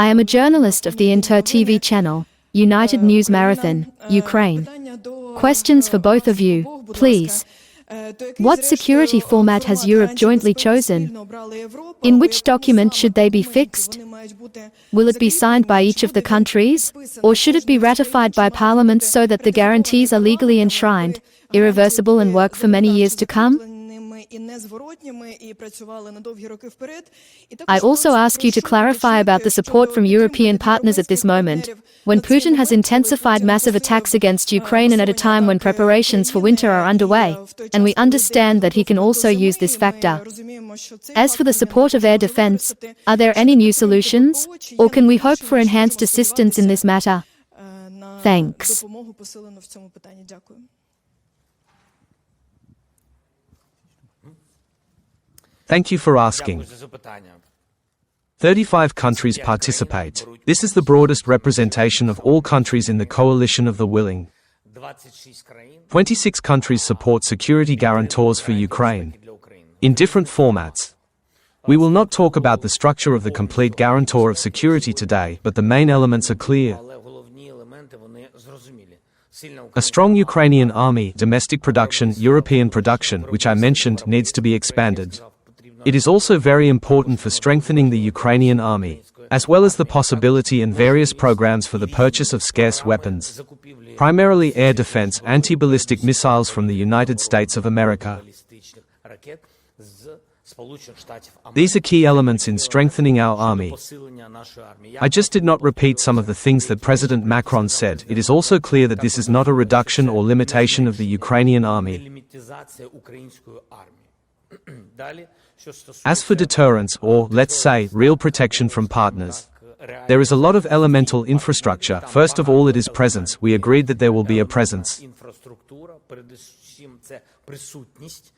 I am a journalist of the Inter TV channel, United News Marathon, Ukraine. Questions for both of you, please. What security format has Europe jointly chosen? In which document should they be fixed? Will it be signed by each of the countries, or should it be ratified by parliaments so that the guarantees are legally enshrined, irreversible and work for many years to come? I also ask you to clarify about the support from European partners at this moment, when Putin has intensified massive attacks against Ukraine and at a time when preparations for winter are underway, and we understand that he can also use this factor. As for the support of air defense, are there any new solutions, or can we hope for enhanced assistance in this matter? Thanks. Thank you for asking. 35 countries participate. This is the broadest representation of all countries in the coalition of the willing. 26 countries support security guarantors for Ukraine, in different formats. We will not talk about the structure of the complete guarantor of security today, but the main elements are clear. A strong Ukrainian army, domestic production, European production, which I mentioned, needs to be expanded. It is also very important for strengthening the Ukrainian army, as well as the possibility and various programs for the purchase of scarce weapons, primarily air defense, anti-ballistic missiles from the United States of America. These are key elements in strengthening our army. I just did not repeat some of the things that President Macron said. It is also clear that this is not a reduction or limitation of the Ukrainian army. As for deterrence, or, let's say, real protection from partners, there is a lot of elemental infrastructure. First of all, it is presence. We agreed that there will be a presence.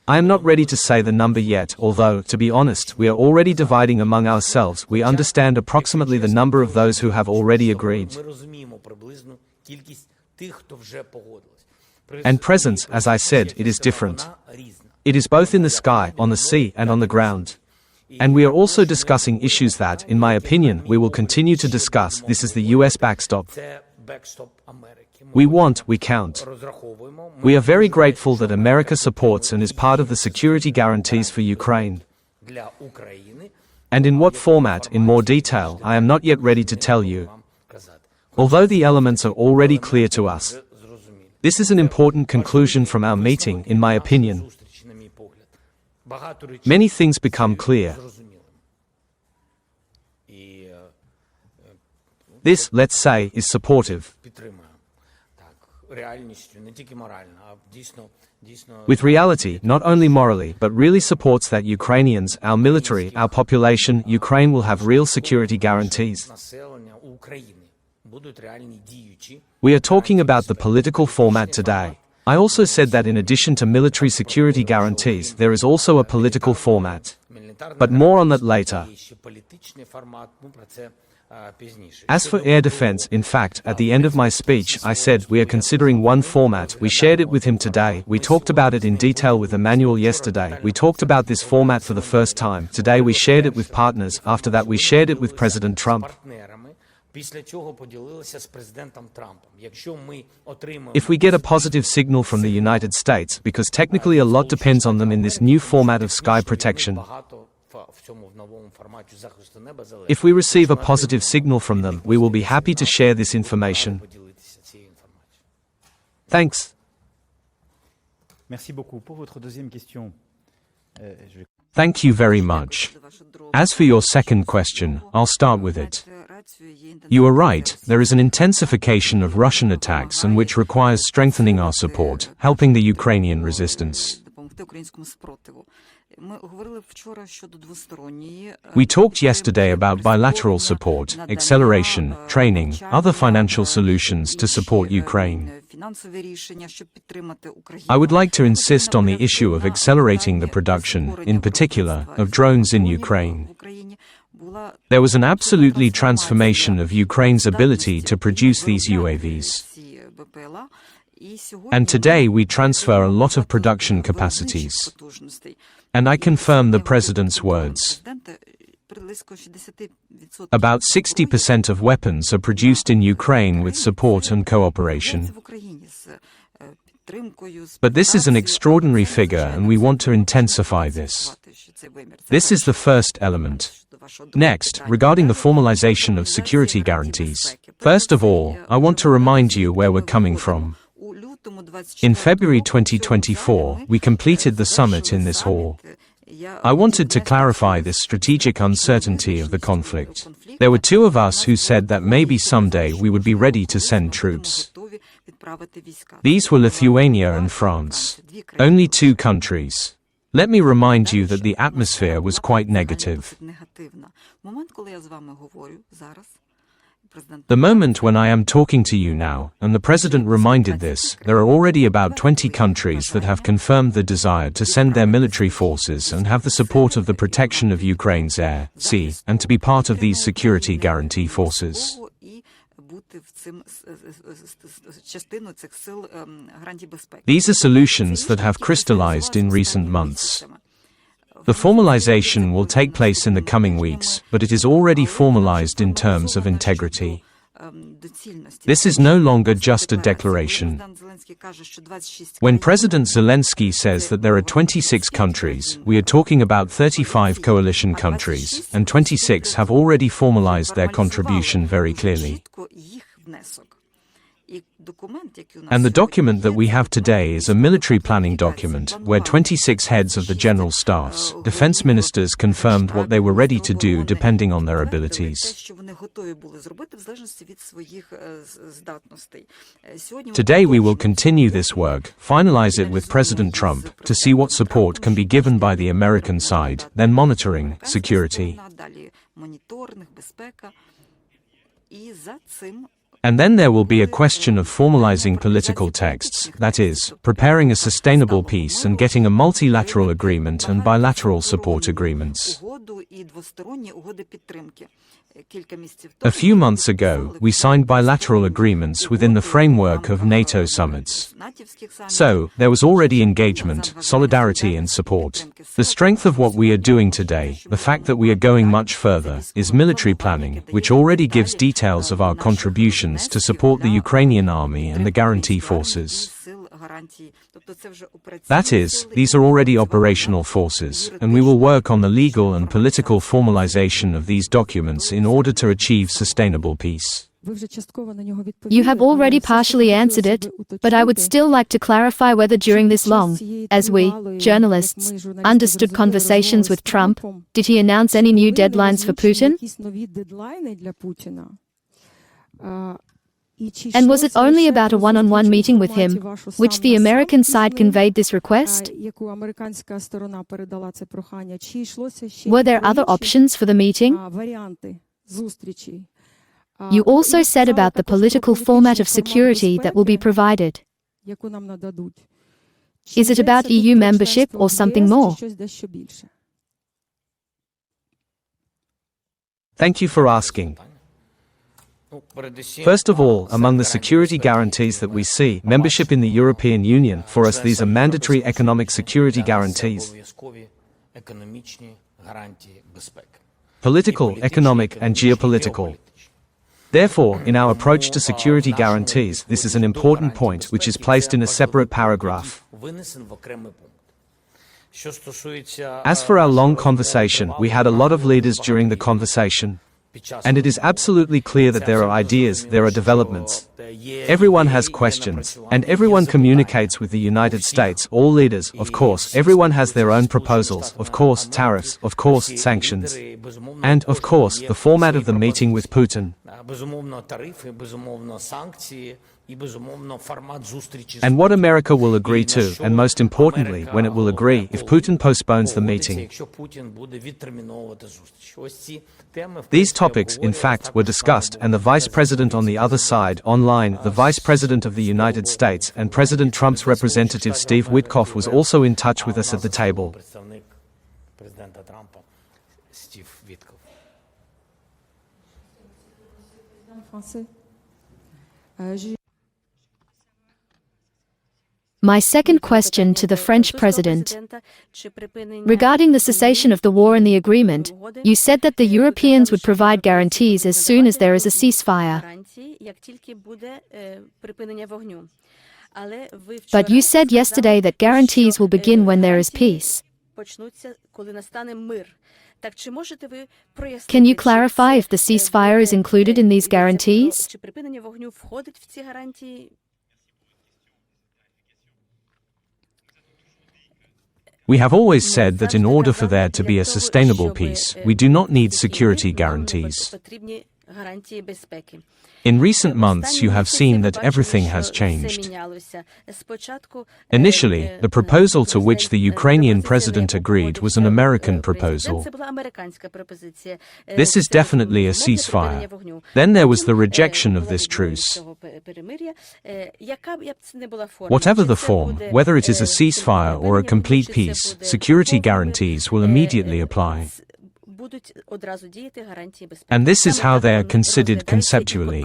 I am not ready to say the number yet, although, to be honest, we are already dividing among ourselves. We understand approximately the number of those who have already agreed. And presence, as I said, it is different. It is both in the sky, on the sea, and on the ground. And we are also discussing issues that, in my opinion, we will continue to discuss. This is the US backstop. We want, we count. We are very grateful that America supports and is part of the security guarantees for Ukraine. And in what format, in more detail, I am not yet ready to tell you. Although the elements are already clear to us. This is an important conclusion from our meeting, in my opinion. Many things become clear. This, let's say, is supportive. With reality, not only morally, but really supports that Ukrainians, our military, our population, Ukraine will have real security guarantees. We are talking about the political format today. I also said that in addition to military security guarantees, there is also a political format. But more on that later. As for air defense, in fact, at the end of my speech, I said, we are considering one format. We shared it with him today. We talked about it in detail with Emmanuel yesterday. We talked about this format for the first time. Today we shared it with partners. After that we shared it with President Trump. If we get a positive signal from the United States, because technically a lot depends on them in this new format of sky protection. If we receive a positive signal from them, we will be happy to share this information. Thanks. Thank you very much. As for your second question, I'll start with it. You are right, there is an intensification of Russian attacks and which requires strengthening our support, helping the Ukrainian resistance. We talked yesterday about bilateral support, acceleration, training, other financial solutions to support Ukraine. I would like to insist on the issue of accelerating the production, in particular, of drones in Ukraine. There was an absolutely transformation of Ukraine's ability to produce these UAVs. And today we transfer a lot of production capacities. And I confirm the President's words. About 60% of weapons are produced in Ukraine with support and cooperation. But this is an extraordinary figure and we want to intensify this. This is the first element. Next, regarding the formalization of security guarantees. First of all, I want to remind you where we're coming from. In February 2024, we completed the summit in this hall. I wanted to clarify this strategic uncertainty of the conflict. There were two of us who said that maybe someday we would be ready to send troops. These were Lithuania and France. Only two countries. Let me remind you that the atmosphere was quite negative. The moment when I am talking to you now, and the President reminded this, there are already about 20 countries that have confirmed the desire to send their military forces and have the support of the protection of Ukraine's air, sea, and to be part of these security guarantee forces. These are solutions that have crystallized in recent months. The formalization will take place in the coming weeks, but it is already formalized in terms of integrity. This is no longer just a declaration. When President Zelensky says that there are 26 countries, we are talking about 35 coalition countries, and 26 have already formalized their contribution very clearly. And the document that we have today is a military planning document, where 26 heads of the general staffs, defense ministers confirmed what they were ready to do depending on their abilities. Today we will continue this work, finalize it with President Trump, to see what support can be given by the American side, then monitoring, security. And then there will be a question of formalizing political texts, that is, preparing a sustainable peace and getting a multilateral agreement and bilateral support agreements. A few months ago, we signed bilateral agreements within the framework of NATO summits. So, there was already engagement, solidarity and support. The strength of what we are doing today, the fact that we are going much further, is military planning, which already gives details of our contributions to support the Ukrainian army and the guarantee forces. That is, these are already operational forces, and we will work on the legal and political formalization of these documents in order to achieve sustainable peace. You have already partially answered it, but I would still like to clarify whether during this long, as we, journalists, understood conversations with Trump, did he announce any new deadlines for Putin? And was it only about a one-on-one meeting with him, which the American side conveyed this request? Were there other options for the meeting? You also said about the political format of security that will be provided. Is it about EU membership or something more? Thank you for asking. First of all, among the security guarantees that we see, membership in the European Union, for us these are mandatory economic security guarantees. Political, economic and geopolitical. Therefore, in our approach to security guarantees, this is an important point which is placed in a separate paragraph. As for our long conversation, we had a lot of leaders during the conversation. And it is absolutely clear that there are ideas, there are developments. Everyone has questions, and everyone communicates with the United States, all leaders, of course, everyone has their own proposals, of course, tariffs, of course, sanctions. And, of course, the format of the meeting with Putin. And what America will agree to, and most importantly, when it will agree, if Putin postpones the meeting. These topics, in fact, were discussed, and the Vice President on the other side, online, the Vice President of the United States and President Trump's representative Steve Witkoff was also in touch with us at the table. My second question to the French President. Regarding the cessation of the war and the agreement, you said that the Europeans would provide guarantees as soon as there is a ceasefire. But you said yesterday that guarantees will begin when there is peace. Can you clarify if the ceasefire is included in these guarantees? We have always said that in order for there to be a sustainable peace, we do not need security guarantees. In recent months, you have seen that everything has changed. Initially, the proposal to which the Ukrainian president agreed was an American proposal. This is definitely a ceasefire. Then there was the rejection of this truce. Whatever the form, whether it is a ceasefire or a complete peace, security guarantees will immediately apply. And this is how they are considered conceptually.